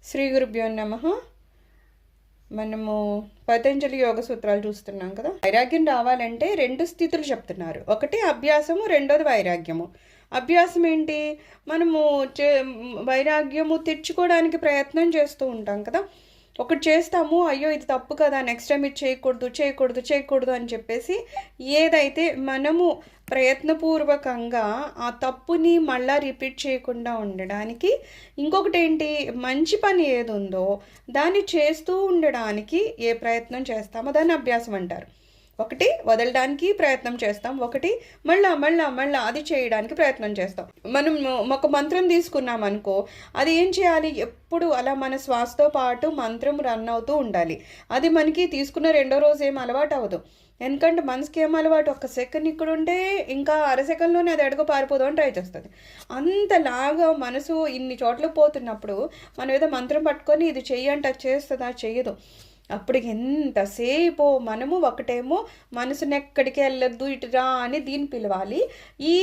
శ్రీ గురుభ్యో నమః. మనము పతంజలి యోగ సూత్రాలు చూస్తున్నాం కదా. వైరాగ్యం రావాలంటే రెండు స్థితులు చెప్తున్నారు. ఒకటి అభ్యాసము, రెండోది వైరాగ్యము. అభ్యాసం ఏంటి? మనము వైరాగ్యము తెచ్చుకోవడానికి ప్రయత్నం చేస్తూ ఉంటాం కదా. ఒకటి చేస్తాము, అయ్యో ఇది తప్పు కదా, నెక్స్ట్ టైం ఇది చేయకూడదు చేయకూడదు చేయకూడదు అని చెప్పేసి ఏదైతే మనము ప్రయత్నపూర్వకంగా ఆ తప్పుని మళ్ళీ రిపీట్ చేయకుండా ఉండడానికి, ఇంకొకటి ఏంటి, మంచి పని ఏది ఉందో దాన్ని చేస్తూ ఉండడానికి ఏ ప్రయత్నం చేస్తామో దాన్ని అభ్యాసం అంటారు. ఒకటి వదలడానికి ప్రయత్నం చేస్తాం, ఒకటి మళ్ళా మళ్ళా మళ్ళా అది చేయడానికి ప్రయత్నం చేస్తాం. మనం ఒక మంత్రం తీసుకున్నాం అనుకో, అది ఏం చేయాలి, ఎప్పుడు అలా మన శ్వాసతో పాటు మంత్రం రన్ అవుతూ ఉండాలి. అది మనకి తీసుకున్న రెండో రోజు ఏం అలవాటు అవ్వదు. ఎందుకంటే మనసుకి ఏం అలవాటు, ఒక్క సెకండ్ ఇక్కడ ఉంటే ఇంకా అర సెకండ్లోనే అది అడుగు పారిపోదాం అని ట్రై చేస్తుంది. అంతలాగా మనసు ఇన్ని చోట్లకు పోతున్నప్పుడు మనం ఏదో మంత్రం పట్టుకొని ఇది చెయ్యంటే అది చేస్తుందా, చెయ్యదు. అప్పుడు ఎంతసేపు మనము ఒకటేమో మనసుని ఎక్కడికి వెళ్ళొద్దు ఇటు రా అని దీన్ని పిలవాలి, ఈ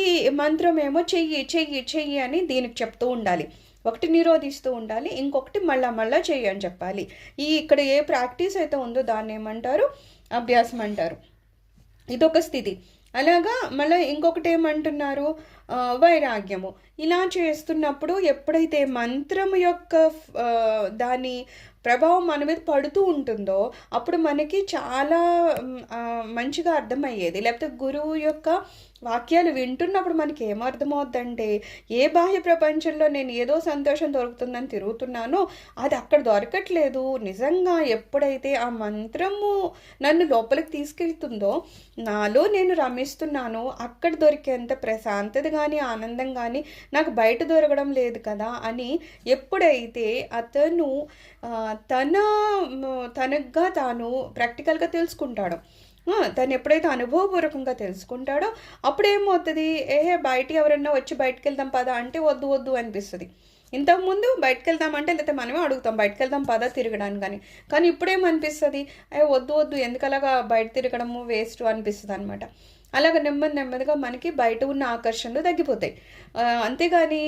మంత్రం ఏమో చెయ్యి చెయ్యి చెయ్యి అని దీనికి చెప్తూ ఉండాలి. ఒకటి నిరోధిస్తూ ఉండాలి, ఇంకొకటి మళ్ళా మళ్ళా చెయ్యి అని చెప్పాలి. ఇక్కడ ఏ ప్రాక్టీస్ అయితే ఉందో దాన్ని ఏమంటారు, అభ్యాసం అంటారు. ఇదొక స్థితి. అలాగా మళ్ళీ ఇంకొకటి ఏమంటున్నారు, వైరాగ్యము. ఇలా చేస్తున్నప్పుడు ఎప్పుడైతే మంత్రం యొక్క దాని ప్రభావం మన మీద పడుతూ ఉంటుందో అప్పుడు మనకి చాలా మంచిగా అర్థమయ్యేది. లేకపోతే గురువు యొక్క వాక్యాలు వింటున్నప్పుడు మనకి ఏమర్థమవుద్దంటే, ఏ బాహ్య ప్రపంచంలో నేను ఏదో సంతోషం దొరుకుతుందని తిరుగుతున్నానో అది అక్కడ దొరకట్లేదు. నిజంగా ఎప్పుడైతే ఆ మంత్రము నన్ను లోపలికి తీసుకెళ్తుందో, నాలో నేను రమిస్తున్నానో అక్కడ దొరికేంత ప్రశాంతత కానీ ఆనందం కానీ నాకు బయట దొరకడం లేదు కదా అని ఎప్పుడైతే అతను తనగా తాను ప్రాక్టికల్గా తెలుసుకుంటాడో, తను ఎప్పుడైతే అనుభవపూర్వకంగా తెలుసుకుంటాడో అప్పుడేమవుతుంది, బయట ఎవరన్నా వచ్చి బయటకు వెళ్దాం పదా అంటే వద్దు వద్దు అనిపిస్తుంది. ఇంతకుముందు బయటకు వెళ్దామంటే లేకపోతే మనమే అడుగుతాం బయటకు వెళ్దాం పదా తిరగడానికి, కానీ ఇప్పుడేమనిపిస్తుంది, వద్దు వద్దు ఎందుకు అలాగా బయట తిరగడము వేస్ట్ అనిపిస్తుంది అనమాట. అలాగ నెమ్మది నెమ్మదిగా మనకి బయట ఉన్న ఆకర్షణలు తగ్గిపోతాయి. అంతేగాని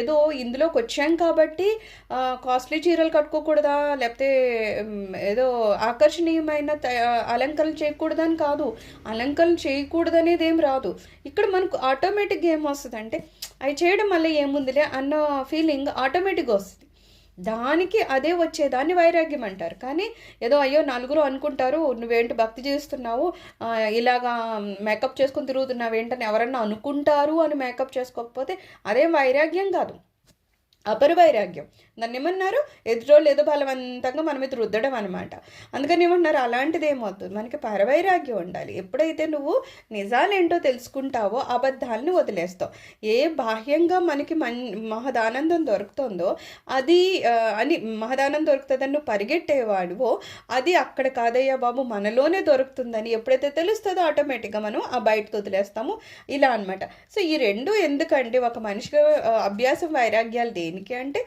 ఏదో ఇందులోకి వచ్చాం కాబట్టి కాస్ట్లీ చీరలు కట్టుకోకూడదా, లేకపోతే ఏదో ఆకర్షణీయమైన అలంకరణ చేయకూడదని కాదు. అలంకరణ చేయకూడదనేది ఏం రాదు. ఇక్కడ మనకు ఆటోమేటిక్గా ఏం వస్తుంది అంటే, అవి చేయడం వల్ల ఏముందిలే అన్న ఫీలింగ్ ఆటోమేటిక్గా వస్తుంది. దానికి అదే వచ్చేదాన్ని వైరాగ్యం అంటారు. కానీ ఏదో అయ్యో నలుగురు అనుకుంటారు నువ్వేంటి భక్తి చేస్తున్నావు, ఇలాగా మేకప్ చేసుకుని తిరుగుతున్నావు ఏంటని ఎవరన్నా అనుకుంటారు అని మేకప్ చేసుకోకపోతే అదేం వైరాగ్యం కాదు, అపరవైరాగ్యం. దాన్ని ఏమన్నారు, ఎదురోళ్ళు ఏదో బలవంతంగా మన మీద రుద్దడం అనమాట. అందుకని ఏమన్నారు, అలాంటిది ఏమవుద్దు, మనకి పరవైరాగ్యం ఉండాలి. ఎప్పుడైతే నువ్వు నిజాలేంటో తెలుసుకుంటావో అబద్ధాలని వదిలేస్తావు. ఏ బాహ్యంగా మనకి మహదానందం దొరుకుతుందో అది అని మహదానందం దొరుకుతుందని నువ్వు పరిగెట్టేవాడువో అది అక్కడ కాదయ్యా బాబు మనలోనే దొరుకుతుందని ఎప్పుడైతే తెలుస్తుందో ఆటోమేటిక్గా మనం ఆ బయటకు వదిలేస్తాము. ఇలా అనమాట. సో ఈ రెండు ఎందుకంటే ఒక మనిషికి అభ్యాసం వైరాగ్యాలు దేనికి అంటే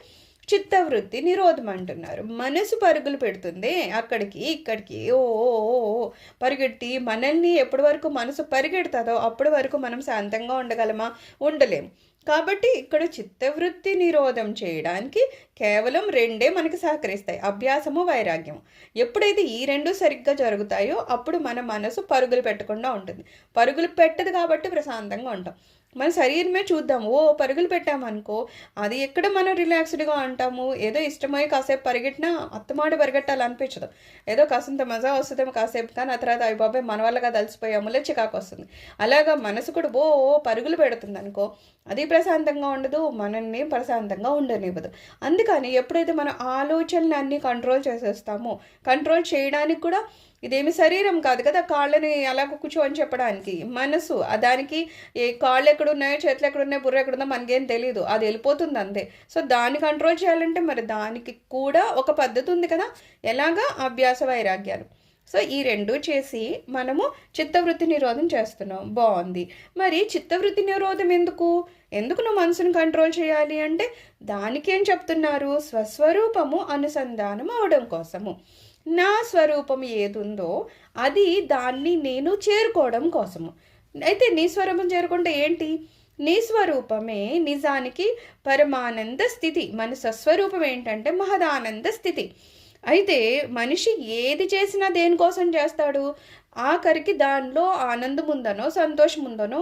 చిత్తవృత్తి నిరోధం అంటున్నారు. మనసు పరుగులు పెడుతుంది అక్కడికి ఇక్కడికి, ఓ పరిగెట్టి మనల్ని ఎప్పటి వరకు మనసు పరిగెడుతుందో అప్పటి వరకు మనం శాంతంగా ఉండగలమా, ఉండలేము. కాబట్టి ఇక్కడ చిత్తవృత్తి నిరోధం చేయడానికి కేవలం రెండే మనకి సహకరిస్తాయి, అభ్యాసము వైరాగ్యము. ఎప్పుడైతే ఈ రెండు సరిగ్గా జరుగుతాయో అప్పుడు మన మనసు పరుగులు పెట్టకుండా ఉంటుంది. పరుగులు పెట్టదు కాబట్టి ప్రశాంతంగా ఉంటాం. మన శరీరమే చూద్దాం, పరుగులు పెట్టామనుకో అది ఎక్కడ మనం రిలాక్స్డ్గా ఉంటాము. ఏదో ఇష్టమై కాసేపు పరిగెట్టినా అత్తమాడి పరిగెట్టాలనిపించదు. ఏదో కాసంత మజా వస్తుందేమో కాసేపు, కానీ ఆ తర్వాత అవి బాబాయ్ మన వల్లగా తలిసిపోయాములే చికాకు వస్తుంది. అలాగా మనసు కూడా పరుగులు పెడుతుంది అనుకో, అది ప్రశాంతంగా ఉండదు, మనల్ని ప్రశాంతంగా ఉండనివ్వదు. అందుకని ఎప్పుడైతే మన ఆలోచనలు అన్నీ కంట్రోల్ చేసేస్తామో, కంట్రోల్ చేయడానికి కూడా ఇదేమి శరీరం కాదు కదా, కాళ్ళని అలాగ కూర్చో అని చెప్పడానికి మనసు, దానికి ఏ కాళ్ళు ఎక్కడున్నాయో చేతులు ఎక్కడున్నాయో బుర్ర ఎక్కడుందో మనకేం తెలియదు, అది వెళ్ళిపోతుంది అంతే. సో దాన్ని కంట్రోల్ చేయాలంటే మరి దానికి కూడా ఒక పద్ధతి ఉంది కదా, ఎలాగా అభ్యాస వైరాగ్యాలు. సో ఈ రెండు చేసి మనము చిత్తవృత్తి నిరోధం చేస్తున్నాం, బాగుంది. మరి చిత్తవృత్తి నిరోధం ఎందుకు నువ్వు మనసును కంట్రోల్ చేయాలి అంటే దానికి ఏం చెప్తున్నారు, స్వస్వరూపము అనుసంధానం అవడం కోసము. నా స్వరూపం ఏదుందో అది దాన్ని నేను చేరుకోవడం కోసము. అయితే నీ స్వరూపం చేరుకుంటే ఏంటి, నీ స్వరూపమే నిజానికి పరమానంద స్థితి. మన స్వస్వరూపం ఏంటంటే మహదానంద స్థితి. అయితే మనిషి ఏది చేసినా దేనికోసం చేస్తాడు? ఆఖరికి దానిలో ఆనందం ఉందనో సంతోషం ఉందనో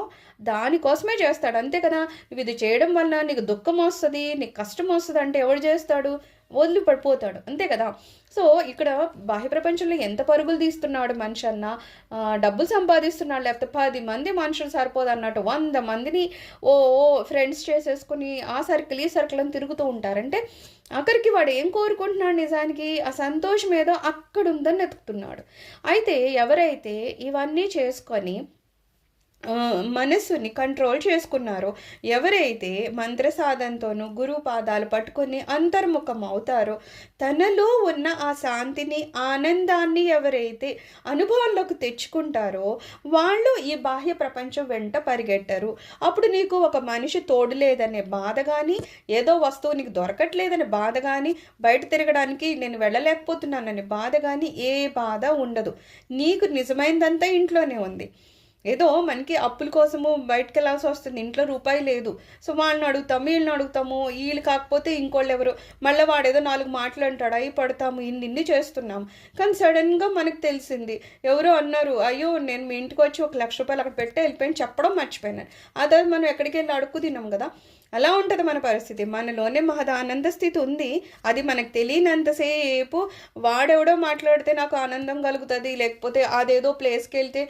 దానికోసమే చేస్తాడు, అంతే కదా. ఇది చేయడం వల్ల నీకు దుఃఖం వస్తుంది, నీకు కష్టం వస్తుంది అంటే ఎవడు చేస్తాడు? వదిలి పడిపోతాడు, అంతే కదా. సో ఇక్కడ బాహ్య ప్రపంచంలో ఎంత పరుగులు తీస్తున్నాడు మనిషి అన్న, డబ్బులు సంపాదిస్తున్నాడు, లేకపోతే 10 మంది మనుషులు సరిపోదు అన్నట్టు 100 మందిని ఓ ఫ్రెండ్స్ చేసేసుకుని ఆ సర్కిల్ ఈ సర్కిల్ అని తిరుగుతూ ఉంటారంటే అక్కడికి వాడు ఏం కోరుకుంటున్నాడు? నిజానికి ఆ సంతోషం ఏదో అక్కడ ఉందని వెతుకుతున్నాడు. అయితే ఎవరైతే ఇవన్నీ చేసుకొని మనస్సుని కంట్రోల్ చేసుకున్నారో, ఎవరైతే మంత్ర సాధనతోనూ గురువు పాదాలు పట్టుకొని అంతర్ముఖం అవుతారో, తనలో ఉన్న ఆ శాంతిని ఆనందాన్ని ఎవరైతే అనుభవంలోకి తెచ్చుకుంటారో వాళ్ళు ఈ బాహ్య ప్రపంచం వెంట పరిగెట్టరు. అప్పుడు నీకు ఒక మనిషి తోడు లేదనే బాధ కానీ, ఏదో వస్తువు నీకు దొరకట్లేదనే బాధ కానీ, బయట తిరగడానికి నేను వెళ్ళలేకపోతున్నాననే బాధ కానీ ఏ బాధ ఉండదు. నీకు నిజమైనదంతా ఇంట్లోనే ఉంది. ఏదో మనకి అప్పుల కోసము బయటకు వెళ్ళాల్సి వస్తుంది, ఇంట్లో రూపాయి లేదు, సో వాళ్ళని అడుగుతాము వీళ్ళని అడుగుతాము, వీళ్ళు కాకపోతే ఇంకోళ్ళు ఎవరు, మళ్ళీ వాడు ఏదో 4 మాటలు అంటాడు, అవి పడతాము, ఇన్ని చేస్తున్నాము. కానీ సడన్గా మనకు తెలిసింది, ఎవరో అన్నారు, అయ్యో నేను మీ ఇంటికి వచ్చి 1 లక్ష రూపాయలు అక్కడ పెట్టే వెళ్ళిపోయాను చెప్పడం మర్చిపోయినాను. అదే మనం ఎక్కడికి వెళ్ళి అడుక్కు తిన్నాం కదా. అలా ఉంటుంది మన పరిస్థితి. మనలోనే మహదానంద స్థితి ఉంది, అది మనకు తెలియనంతసేపు వాడెవడో మాట్లాడితే నాకు ఆనందం కలుగుతుంది, లేకపోతే అదేదో ప్లేస్కి వెళ్తే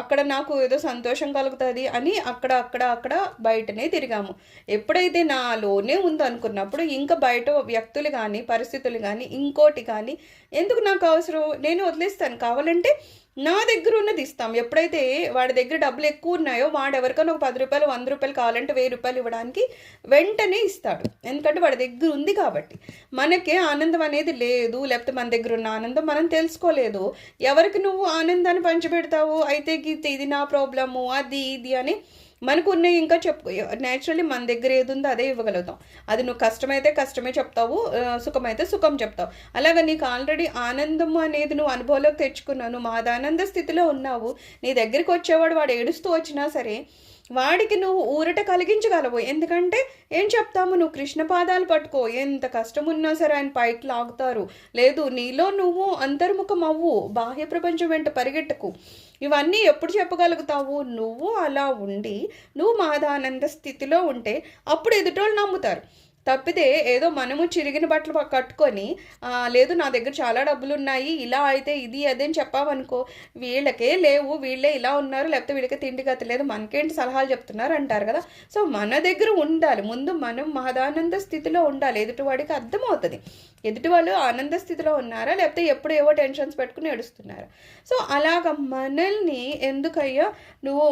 అక్కడ నాకు ఏదో సంతోషం కలుగుతుంది అని అక్కడ బయటనే తిరిగాము. ఎప్పుడైతే నాలోనే ఉందనుకున్నప్పుడు ఇంకా బయట వ్యక్తులు కానీ పరిస్థితులు కానీ ఇంకోటి కానీ ఎందుకు నాకు అవసరం, నేను వదిలేస్తాను. కావాలంటే నా దగ్గర ఉన్నది ఇస్తాం. ఎప్పుడైతే వాడి దగ్గర డబ్బులు ఎక్కువ ఉన్నాయో వాడు ఎవరికైనా ఒక 10 రూపాయలు 100 రూపాయలు కావాలంటే 1000 రూపాయలు ఇవ్వడానికి వెంటనే ఇస్తాడు, ఎందుకంటే వాడి దగ్గర ఉంది కాబట్టి. మనకే ఆనందం అనేది లేదు, లేకపోతే మన దగ్గర ఉన్న ఆనందం మనం తెలుసుకోలేదు. ఎవరికి నువ్వు ఆనందాన్ని పంచిపెడతావు? అయితే ఇది నా ప్రాబ్లము, అది ఇది అని మనకు ఉన్నాయి ఇంకా చెప్పు. నేచురల్లీ మన దగ్గర ఏది ఉందో అదే ఇవ్వగలుగుతాం. అది నువ్వు కష్టమైతే కష్టమే చెప్తావు, సుఖమైతే సుఖం చెప్తావు. అలాగే నీకు ఆల్రెడీ ఆనందం అనేది నువ్వు అనుభవంలోకి తెచ్చుకున్నావు, నువ్వు మాదానంద స్థితిలో ఉన్నావు. నీ దగ్గరికి వచ్చేవాడు వాడు ఏడుస్తూ వచ్చినా సరే వాడికి నువ్వు ఊరట కలిగించగలవు. ఎందుకంటే ఏం చెప్తాము, నువ్వు కృష్ణ పాదాలు పట్టుకో, ఎంత కష్టం ఉన్నా సరే ఆయన పైకి లాగుతారు. లేదు, నీలో నువ్వు అంతర్ముఖం అవ్వు, బాహ్య ప్రపంచం వెంట పరిగెట్టకు. ఇవన్నీ ఎప్పుడు చెప్పగలుగుతావు? నువ్వు అలా ఉండి నువ్వు మాదానంద స్థితిలో ఉంటే అప్పుడు ఎదుటోళ్ళు నమ్ముతారు. తప్పితే ఏదో మనము చిరిగిన బట్టలు కట్టుకొని లేదు నా దగ్గర చాలా డబ్బులు ఉన్నాయి, ఇలా అయితే ఇది అదని చెప్పావనుకో, వీళ్ళకే లేవు, వీళ్ళే ఇలా ఉన్నారు, లేకపోతే వీళ్ళకి తిండి గతి లేదు, మనకేంటి సలహాలు చెప్తున్నారు అంటారు కదా. సో మన దగ్గర ఉండాలి, ముందు మనం మహదానంద స్థితిలో ఉండాలి. ఎదుటివాడికి అర్థమవుతుంది ఎదుటి వాళ్ళు ఆనంద స్థితిలో ఉన్నారా లేకపోతే ఎప్పుడు ఏవో టెన్షన్స్ పెట్టుకుని ఏడుస్తున్నారా. సో అలాగ మనల్ని ఎందుకయ్యా నువ్వు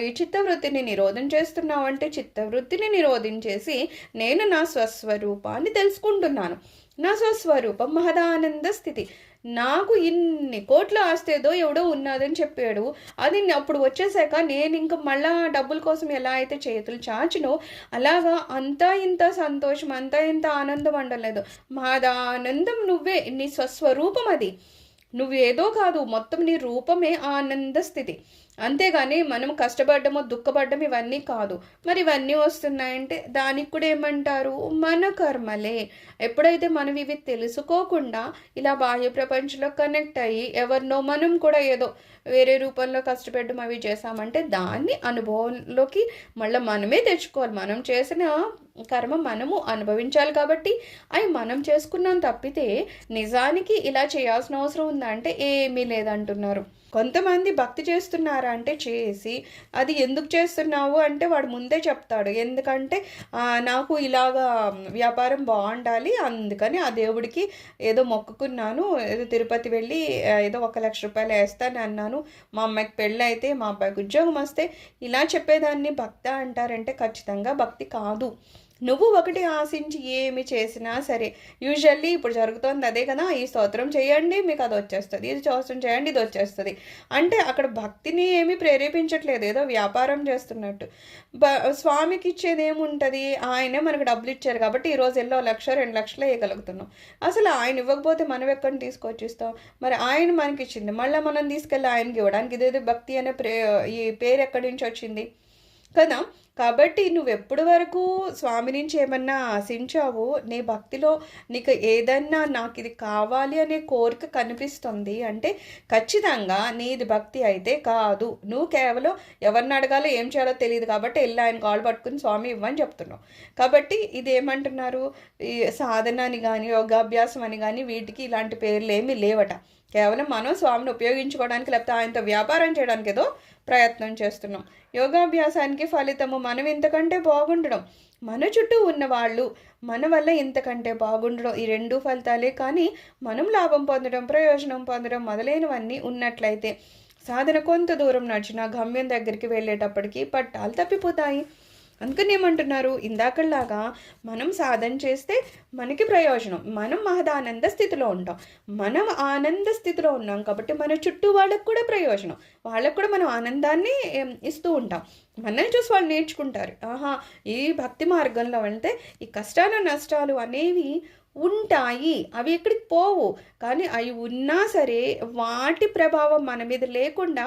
ఈ చిత్తవృత్తిని నిరోధం చేస్తున్నావు అంటే, చిత్తవృత్తిని నిరోధించేసి నేను నా స్వస్వరూపాన్ని తెలుసుకుంటున్నాను. నా స్వస్వరూపం మహదానంద స్థితి. నాకు ఇన్ని కోట్ల ఆస్తి ఏదో ఎవడో ఉన్నదని చెప్పాడు, అది అప్పుడు వచ్చేసాక నేను ఇంకా మళ్ళా డబ్బుల కోసం ఎలా అయితే చేతులు చాచినో అలాగా అంతా ఇంత సంతోషం అంతా ఇంత ఆనందం ఉండలేదు. మహదానందం నువ్వే, నీ స్వస్వరూపం అది, నువ్వేదో కాదు, మొత్తం నీ రూపమే ఆనంద స్థితి. అంతేగాని మనం కష్టపడ్డమో దుఃఖపడ్డం ఇవన్నీ కాదు. మరి ఇవన్నీ వస్తున్నాయంటే దానికి కూడా ఏమంటారు, మన కర్మలే. ఎప్పుడైతే మనం ఇవి తెలుసుకోకుండా ఇలా బాహ్య ప్రపంచంలో కనెక్ట్ అయ్యి ఎవరినో మనం కూడా ఏదో వేరే రూపంలో కష్టపడడం అవి చేసామంటే దాన్ని అనుభవంలోకి మళ్ళీ మనమే తెచ్చుకోవాలి. మనం చేసిన కర్మ మనము అనుభవించాలి కాబట్టి అవి మనం చేసుకున్నాం తప్పితే నిజానికి ఇలా చేయాల్సిన అవసరం ఉందా అంటే ఏమీ లేదంటున్నారు. కొంతమంది భక్తి చేస్తున్నారా అంటే చేసి, అది ఎందుకు చేస్తున్నావు అంటే వాడు ముందే చెప్తాడు, ఎందుకంటే నాకు ఇలాగా వ్యాపారం బాగుండాలి అందుకని ఆ దేవుడికి ఏదో మొక్కుకున్నాను, ఏదో తిరుపతి వెళ్ళి ఏదో 1 లక్ష రూపాయలు వేస్తాను అన్నాను, మా అమ్మాయికి పెళ్ళి అయితే మా అబ్బాయికి ఉద్యోగం వస్తే, ఇలా చెప్పేదాన్ని భక్తి అంటారంటే ఖచ్చితంగా భక్తి కాదు. నువ్వు ఒకటి ఆశించి ఏమి చేసినా సరే, యూజువల్లీ ఇప్పుడు జరుగుతుంది అదే కదా, ఈ స్తోత్రం చేయండి మీకు అది వచ్చేస్తుంది, ఇది స్తోత్రం చేయండి ఇది వచ్చేస్తుంది అంటే అక్కడ భక్తిని ఏమీ ప్రేరేపించట్లేదు, ఏదో వ్యాపారం చేస్తున్నట్టు. స్వామికి ఇచ్చేది ఏముంటుంది, ఆయనే మనకు డబ్బులు ఇచ్చారు కాబట్టి ఈరోజు ఎల్లో 1 లక్ష 2 లక్షలు వేయగలుగుతున్నాం. అసలు ఆయన ఇవ్వకపోతే మనం ఎక్కడిని తీసుకొచ్చి ఇస్తాం? మరి ఆయన మనకి ఇచ్చింది మళ్ళీ మనం తీసుకెళ్ళి ఆయనకి ఇవ్వడానికి ఇదేదో భక్తి అనే ఈ పేరు ఎక్కడి నుంచి వచ్చింది కదా. కాబట్టి నువ్వెప్పటి వరకు స్వామి నుంచి ఏమన్నా ఆశించావో, నీ భక్తిలో నీకు ఏదన్నా నాకిది కావాలి అనే కోరిక కనిపిస్తుంది అంటే, ఖచ్చితంగా నీది భక్తి అయితే కాదు. నువ్వు కేవలం ఎవరిని అడగాలో ఏం చేయాలో తెలియదు కాబట్టి ఎళ్ళి ఆయన కాళ్ళు పట్టుకుని స్వామి ఇవ్వని చెప్తున్నావు. కాబట్టి ఇదేమంటున్నారు, ఈ సాధన అని గాని, యోగాభ్యాసం అని గాని వీటికి ఇలాంటి పేర్లేమీ లేవట. కేవలం మనం స్వామిని ఉపయోగించుకోవడానికి లేకపోతే ఆయనతో వ్యాపారం చేయడానికి ఏదో ప్రయత్నం చేస్తున్నాం. యోగాభ్యాసానికి ఫలితము మనం ఇంతకంటే బాగుండడం, మన చుట్టూ ఉన్నవాళ్ళు మన వల్ల ఇంతకంటే బాగుండడం, ఈ రెండు ఫలితాలే. కానీ మనం లాభం పొందడం, ప్రయోజనం పొందడం మొదలైనవన్నీ ఉన్నట్లయితే సాధన కొంత దూరం నడిచినా గమ్యం దగ్గరికి వెళ్ళేటప్పటికి పట్టాలు తప్పిపోతాయి. అందుకని ఏమంటున్నారు, ఇందాకలాగా మనం సాధన చేస్తే మనకి ప్రయోజనం, మనం మహదానంద స్థితిలో ఉంటాం. మనం ఆనంద స్థితిలో ఉన్నాం కాబట్టి మన చుట్టూ వాళ్ళకు కూడా ప్రయోజనం, వాళ్ళకు కూడా మనం ఆనందాన్ని ఇస్తూ ఉంటాం. మనల్ని చూసి వాళ్ళు నేర్చుకుంటారు, ఆహా ఈ భక్తి మార్గంలో వెళ్తే ఈ కష్టాలు నష్టాలు అనేవి ఉంటాయి, అవి ఎక్కడికి పోవు. కానీ అవి ఉన్నా సరే వాటి ప్రభావం మన మీద లేకుండా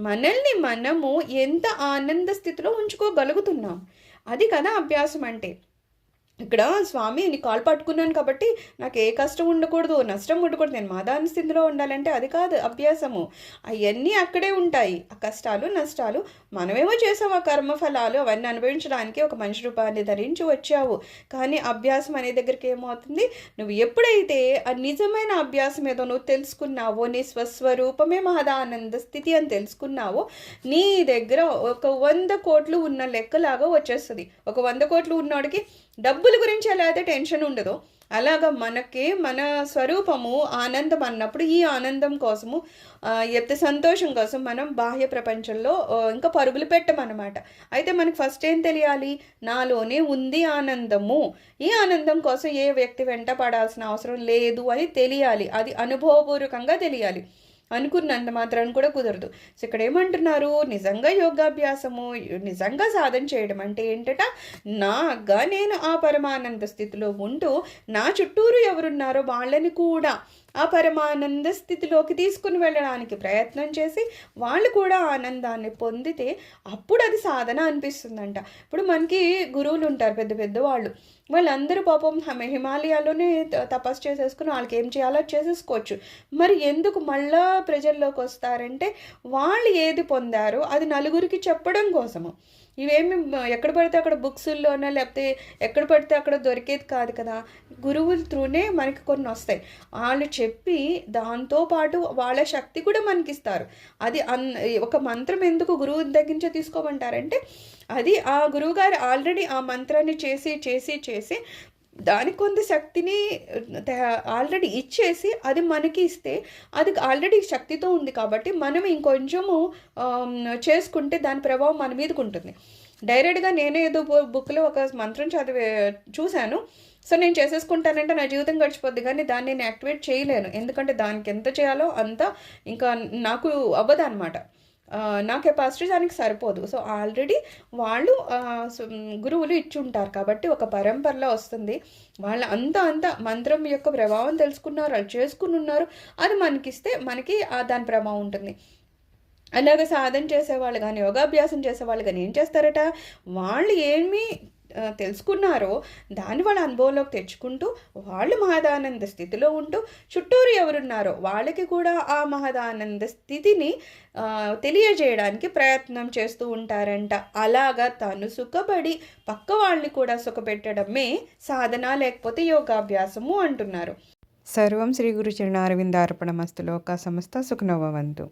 మనల్ని మనము ఎంత ఆనంద స్థితిలో ఉంచుకోగలుగుతున్నాం. అది కదా అభ్యాసం అంటే. ఇక్కడ స్వామి నీ కాలు పట్టుకున్నాను కాబట్టి నాకు ఏ కష్టం ఉండకూడదు, నష్టం ఉండకూడదు, నేను మాదాన స్థితిలో ఉండాలంటే అది కాదు అభ్యాసము. అవన్నీ అక్కడే ఉంటాయి, ఆ కష్టాలు నష్టాలు. మనమేమో చేసావు ఆ కర్మఫలాలు, అవన్నీ అనుభవించడానికి ఒక మనిషి రూపాన్ని ధరించి వచ్చావు. కానీ అభ్యాసం అనే దగ్గరికి ఏమవుతుంది, నువ్వు ఎప్పుడైతే ఆ నిజమైన అభ్యాసం ఏదో నువ్వు తెలుసుకున్నావో, నీ స్వస్వరూపమే మహదానంద స్థితి అని తెలుసుకున్నావో, నీ దగ్గర ఒక 100 కోట్లు ఉన్న లెక్కలాగా వచ్చేస్తుంది. ఒక 100 కోట్లు ఉన్నోడికి డబ్బుల గురించి ఎలా అయితే టెన్షన్ ఉండదో, అలాగా మనకి మన స్వరూపము ఆనందం అన్నప్పుడు ఈ ఆనందం కోసము ఎంత సంతోషం కోసం మనం బాహ్య ప్రపంచంలో ఇంకా పరుగులు పెట్టమన్నమాట. అయితే మనకి ఫస్ట్ ఏం తెలియాలి, నాలోనే ఉంది ఆనందము, ఈ ఆనందం కోసం ఏ వ్యక్తి వెంట పడాల్సిన అవసరం లేదు అని తెలియాలి. అది అనుభవపూర్వకంగా తెలియాలి. అనుకున్నంత మాత్రాన్ని కూడా కుదరదు. సో ఇక్కడ ఏమంటున్నారు, నిజంగా యోగాభ్యాసము, నిజంగా సాధన చేయడం అంటే ఏంటట, నాగా నేను ఆ పరమానంద స్థితిలో ఉంటూ నా చుట్టూరు ఎవరున్నారో వాళ్ళని కూడా ఆ పరమానంద స్థితిలోకి తీసుకుని వెళ్ళడానికి ప్రయత్నం చేసి వాళ్ళు కూడా ఆనందాన్ని పొందితే అప్పుడు అది సాధన అనిపిస్తుందంట. ఇప్పుడు మనకి గురువులు ఉంటారు, పెద్ద పెద్ద వాళ్ళందరూ పాపం హిమాలయాల్లోనే తపస్సు చేసేసుకుని వాళ్ళకి ఏం చేయాలో చేసేసుకోవచ్చు. మరి ఎందుకు మళ్ళా ప్రజల్లోకి వస్తారంటే, వాళ్ళు ఏది పొందారో అది నలుగురికి చెప్పడం కోసము. ఇవేమి ఎక్కడ పడితే అక్కడ బుక్స్ల్లోనే లేకపోతే ఎక్కడ పడితే అక్కడ దొరికేది కాదు కదా. గురువుల త్రూనే మనకి కొన్ని వస్తాయి. వాళ్ళు చెప్పి దాంతోపాటు వాళ్ళ శక్తి కూడా మనకి ఇస్తారు. అది ఒక మంత్రం ఎందుకు గురువు దగ్గర నుంచే తీసుకోమంటారంటే, అది ఆ గురువుగారు ఆల్రెడీ ఆ మంత్రాన్ని చేసి చేసి చేసి దానికి కొంత శక్తిని ఆల్రెడీ ఇచ్చేసి అది మనకి ఇస్తే అది ఆల్రెడీ శక్తితో ఉంది కాబట్టి మనం ఇంకొంచెము చేసుకుంటే దాని ప్రభావం మన మీదకు ఉంటుంది. డైరెక్ట్గా నేనే ఏదో బుక్లో ఒక మంత్రం చూశాను, సో నేను చేసేసుకుంటానంటే నా జీవితం గడిచిపోద్ది, కానీ దాన్ని నేను యాక్టివేట్ చేయలేను. ఎందుకంటే దానికి ఎంత చేయాలో అంత ఇంకా నాకు అవ్వదు అనమాట. నా కెపాసిటీ దానికి సరిపోదు. సో ఆల్రెడీ వాళ్ళు గురువులు ఇచ్చి ఉంటారు కాబట్టి ఒక పరంపరలో వస్తుంది. వాళ్ళు అంత మంత్రం యొక్క ప్రభావం తెలుసుకున్నారు, వాళ్ళు చేసుకుని ఉన్నారు, అది మనకిస్తే మనకి దాని ప్రభావం ఉంటుంది. అలాగే సాధన చేసేవాళ్ళు కానీ యోగాభ్యాసం చేసేవాళ్ళు కానీ ఏం చేస్తారట, వాళ్ళు ఏమి తెలుసుకున్నారో దాన్ని వాళ్ళ అనుభవంలోకి తెచ్చుకుంటూ వాళ్ళు మహదానంద స్థితిలో ఉంటూ చుట్టూరు ఎవరున్నారో వాళ్ళకి కూడా ఆ మహదానంద స్థితిని తెలియజేయడానికి ప్రయత్నం చేస్తూ ఉంటారంట. అలాగా తను సుఖపడి పక్క వాళ్ళని కూడా సుఖపెట్టడమే సాధన, లేకపోతే యోగాభ్యాసము అంటున్నారు. సర్వం శ్రీ గురు చరణారవిందార్పణమస్తు. లోకా సమస్త సుఖనో భవంతు.